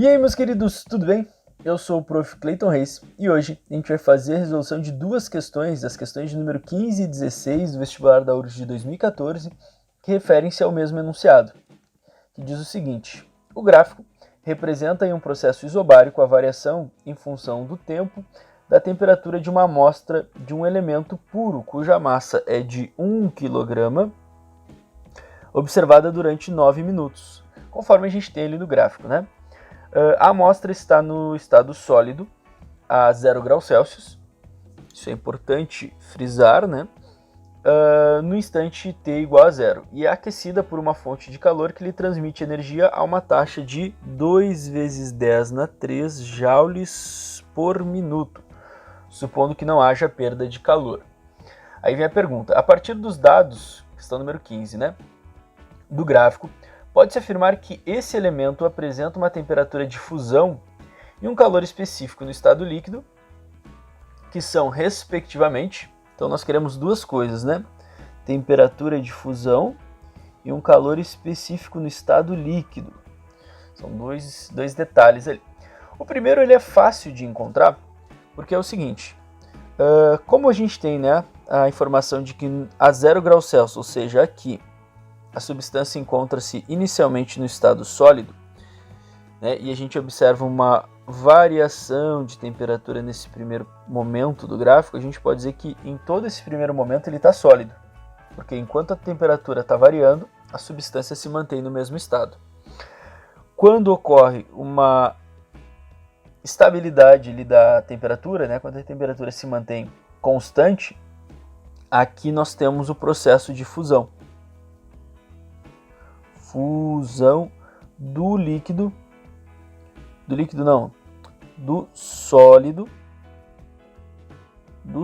E aí, meus queridos, tudo bem? Eu sou o Prof. Clayton Reis e hoje a gente vai fazer a resolução de duas questões, das questões de número 15 e 16 do vestibular da URGS de 2014, que referem-se ao mesmo enunciado, que diz o seguinte: o gráfico representa um processo isobárico a variação em função do tempo da temperatura de uma amostra de um elemento puro, cuja massa é de 1 kg, observada durante 9 minutos, conforme a gente tem ali no gráfico, né? A amostra está no estado sólido a 0 graus Celsius, isso é importante frisar, né? No instante t igual a zero, e é aquecida por uma fonte de calor que lhe transmite energia a uma taxa de 2 vezes 10 na 3 joules por minuto, supondo que não haja perda de calor. Aí vem a pergunta: a partir dos dados, questão número 15, né, do gráfico, pode-se afirmar que esse elemento apresenta uma temperatura de fusão e um calor específico no estado líquido, que são, respectivamente, então nós queremos duas coisas, né? Temperatura de fusão e um calor específico no estado líquido. São dois detalhes ali. O primeiro ele é fácil de encontrar, porque é o seguinte: como a gente tem, né, a informação de que a 0 graus Celsius, ou seja, aqui, a substância encontra-se inicialmente no estado sólido, né, e a gente observa uma variação de temperatura nesse primeiro momento do gráfico, a gente pode dizer que em todo esse primeiro momento ele está sólido, porque enquanto a temperatura está variando, a substância se mantém no mesmo estado. Quando ocorre uma estabilidade ali da temperatura, né, quando a temperatura se mantém constante, aqui nós temos o processo de fusão. Fusão do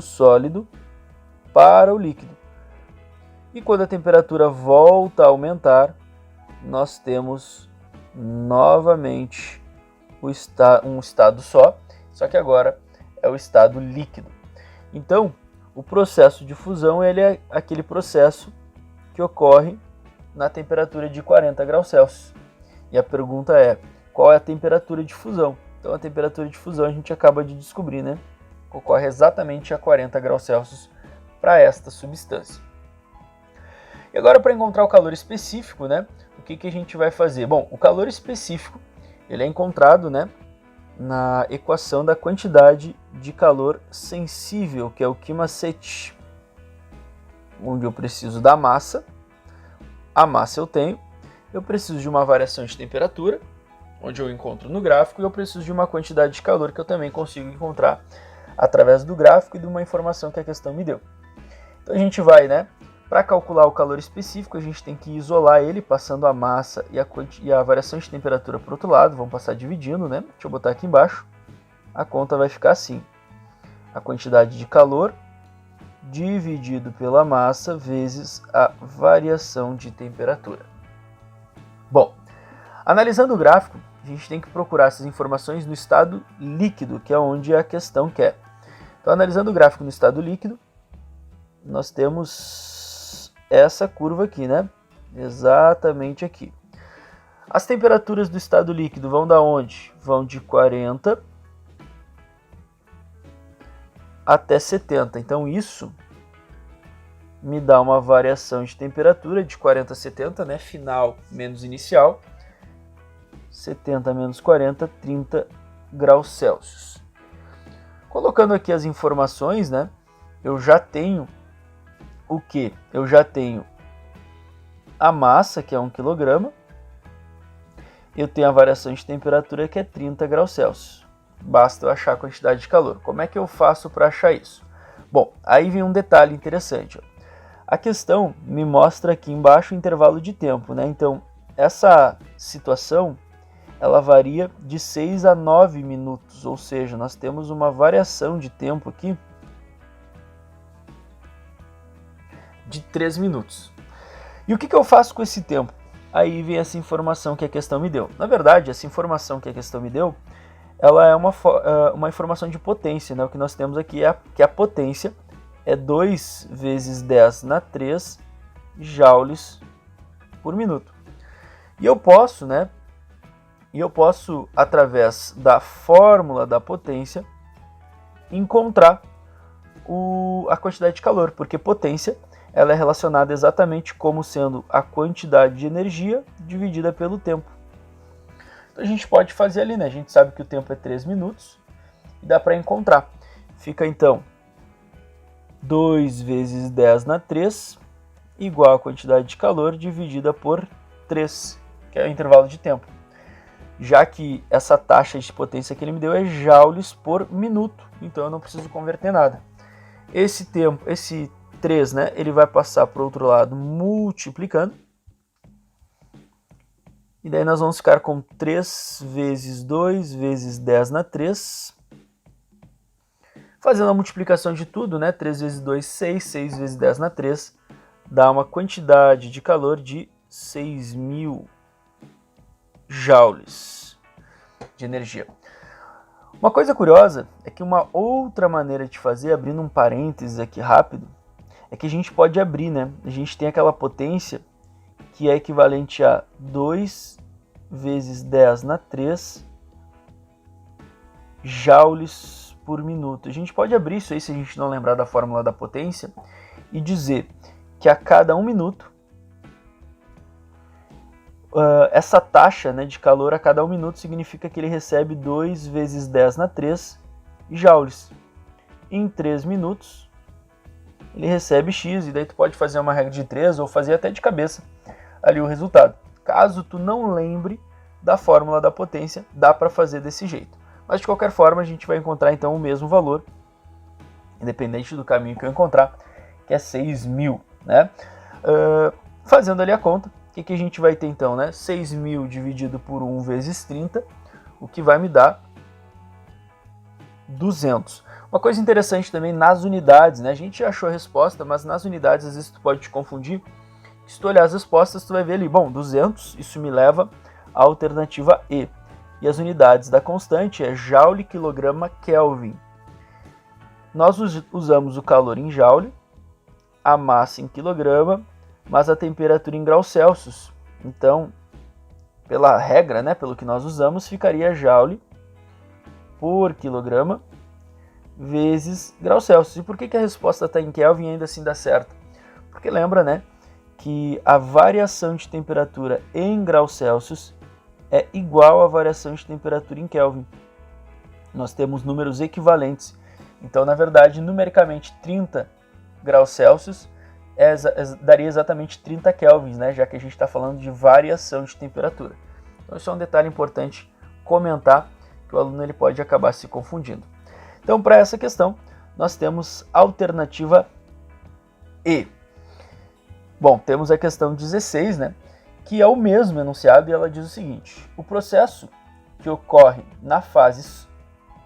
sólido para o líquido. E quando a temperatura volta a aumentar, nós temos novamente um estado só que agora é o estado líquido. Então, o processo de fusão ele é aquele processo que ocorre na temperatura de 40 graus Celsius. E a pergunta é: qual é a temperatura de fusão? Então a temperatura de fusão a gente acaba de descobrir, né? Ocorre exatamente a 40 graus Celsius para esta substância. E agora, para encontrar o calor específico, né, o que a gente vai fazer? Bom, o calor específico ele é encontrado, né, na equação da quantidade de calor sensível, que é o Q macete, onde eu preciso da massa. A massa eu preciso de uma variação de temperatura, onde eu encontro no gráfico, e eu preciso de uma quantidade de calor que eu também consigo encontrar através do gráfico e de uma informação que a questão me deu. Então a gente vai, né, para calcular o calor específico, a gente tem que isolar ele, passando a massa e a variação de temperatura para o outro lado, vamos passar dividindo, né? Deixa eu botar aqui embaixo, a conta vai ficar assim: a quantidade de calor dividido pela massa vezes a variação de temperatura. Bom, analisando o gráfico, a gente tem que procurar essas informações no estado líquido, que é onde a questão quer. Então, analisando o gráfico no estado líquido, nós temos essa curva aqui, né? Exatamente aqui. As temperaturas do estado líquido vão da onde? Vão de 40 até 70. Então isso me dá uma variação de temperatura de 40 a 70, né? Final menos inicial. 70 menos 40, 30 graus Celsius. Colocando aqui as informações, né? Eu já tenho o quê? Eu já tenho a massa, que é 1 kg. Eu tenho a variação de temperatura, que é 30 graus Celsius. Basta eu achar a quantidade de calor. Como é que eu faço para achar isso? Bom, aí vem um detalhe interessante. A questão me mostra aqui embaixo o intervalo de tempo, né? Então, essa situação, ela varia de 6 a 9 minutos, ou seja, nós temos uma variação de tempo aqui de 3 minutos. E o que eu faço com esse tempo? Aí vem essa informação que a questão me deu. Na verdade, essa informação que a questão me deu, ela é uma informação de potência, né? O que nós temos aqui é que a potência é 2 vezes 10 na 3 joules por minuto. E eu posso, né, E eu posso, através da fórmula da potência, encontrar a quantidade de calor, porque potência ela é relacionada exatamente como sendo a quantidade de energia dividida pelo tempo. Então a gente pode fazer ali, né? A gente sabe que o tempo é 3 minutos e dá para encontrar. Fica então 2 vezes 10 na 3 igual a quantidade de calor dividida por 3, que é o intervalo de tempo. Já que essa taxa de potência que ele me deu é joules por minuto, então eu não preciso converter nada. Esse tempo, esse 3, né, ele vai passar para o outro lado multiplicando. E daí nós vamos ficar com 3 vezes 2 vezes 10 na 3. Fazendo a multiplicação de tudo, né, 3 vezes 2, 6, 6 vezes 10 na 3, dá uma quantidade de calor de 6.000 joules de energia. Uma coisa curiosa é que uma outra maneira de fazer, abrindo um parênteses aqui rápido, é que a gente pode abrir, né? A gente tem aquela potência que é equivalente a 2 vezes 10 na 3 joules por minuto. A gente pode abrir isso aí, se a gente não lembrar da fórmula da potência, e dizer que a cada 1 minuto, essa taxa, né, de calor a cada 1 minuto significa que ele recebe 2 vezes 10 na 3 joules. Em 3 minutos, ele recebe X, e daí tu pode fazer uma regra de 3 ou fazer até de cabeça ali o resultado. Caso tu não lembre da fórmula da potência, dá para fazer desse jeito. Mas de qualquer forma, a gente vai encontrar então o mesmo valor, independente do caminho que eu encontrar, que é 6.000, né? Fazendo ali a conta, o que a gente vai ter então, né? 6.000 dividido por 1 vezes 30, o que vai me dar 200. Uma coisa interessante também nas unidades, né? A gente já achou a resposta, mas nas unidades às vezes tu pode te confundir. Se tu olhar as respostas, tu vai ver ali, bom, 200, isso me leva à alternativa E. E as unidades da constante é joule, quilograma, Kelvin. Nós usamos o calor em joule, a massa em quilograma, mas a temperatura em graus Celsius. Então, pela regra, né, pelo que nós usamos, ficaria joule por quilograma vezes graus Celsius. E por que a resposta está em Kelvin e ainda assim dá certo? Porque lembra, né, que a variação de temperatura em graus Celsius é igual à variação de temperatura em Kelvin. Nós temos números equivalentes. Então, na verdade, numericamente 30 graus Celsius daria exatamente 30 kelvins, né? Já que a gente está falando de variação de temperatura. Então, isso é um detalhe importante comentar, que o aluno ele pode acabar se confundindo. Então, para essa questão, nós temos a alternativa E. Bom, temos a questão 16, né? Que é o mesmo enunciado, e ela diz o seguinte: o processo que ocorre na fase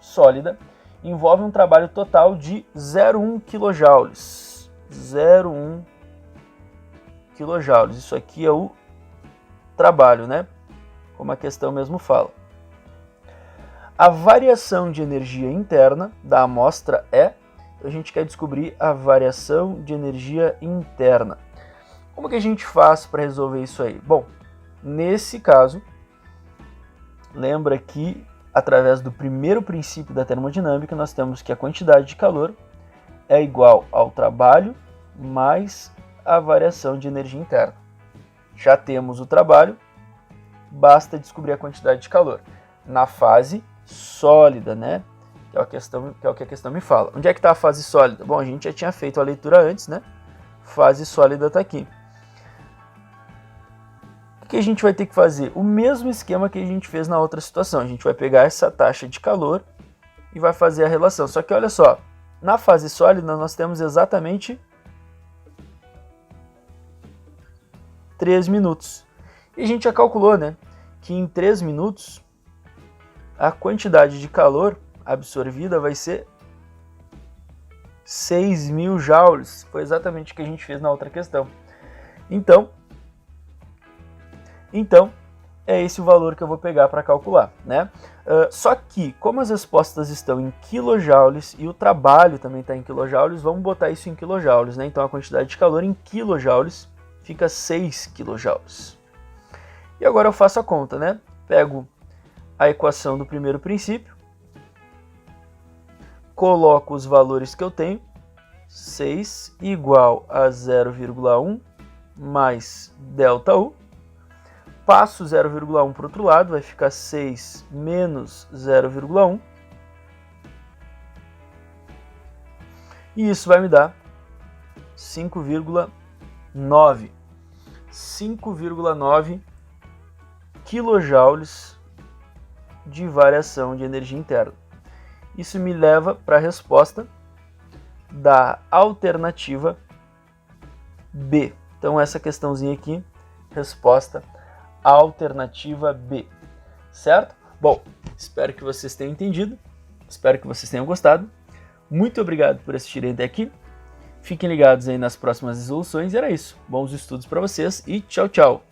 sólida envolve um trabalho total de 0,1 kJ. 0,1 kJ. Isso aqui é o trabalho, né? Como a questão mesmo fala. A variação de energia interna da amostra é... A gente quer descobrir a variação de energia interna. Como que a gente faz para resolver isso aí? Bom, nesse caso, lembra que através do primeiro princípio da termodinâmica, nós temos que a quantidade de calor é igual ao trabalho mais a variação de energia interna. Já temos o trabalho, basta descobrir a quantidade de calor. Na fase sólida, né? Que é o que a questão me fala. Onde é que está a fase sólida? Bom, a gente já tinha feito a leitura antes, né? Fase sólida está aqui. O que a gente vai ter que fazer? O mesmo esquema que a gente fez na outra situação. A gente vai pegar essa taxa de calor e vai fazer a relação. Só que olha só, na fase sólida nós temos exatamente 3 minutos. E a gente já calculou, né, que em 3 minutos a quantidade de calor absorvida vai ser 6.000 joules. Foi exatamente o que a gente fez na outra questão. Então, é esse o valor que eu vou pegar para calcular, né? Só que, como as respostas estão em kilojoules e o trabalho também está em kilojoules, vamos botar isso em kilojoules, né? Então, a quantidade de calor em kilojoules fica 6 kilojoules. E agora eu faço a conta, né? Pego a equação do primeiro princípio, coloco os valores que eu tenho, 6 igual a 0,1 mais ΔU, passo 0,1 para o outro lado, vai ficar 6 menos 0,1, e isso vai me dar 5,9. 5,9 quilojoules de variação de energia interna. Isso me leva para a resposta da alternativa B. Então essa questãozinha aqui, resposta alternativa B, certo? Bom, espero que vocês tenham entendido, espero que vocês tenham gostado. Muito obrigado por assistirem até aqui. Fiquem ligados aí nas próximas resoluções. E era isso. Bons estudos para vocês e tchau, tchau!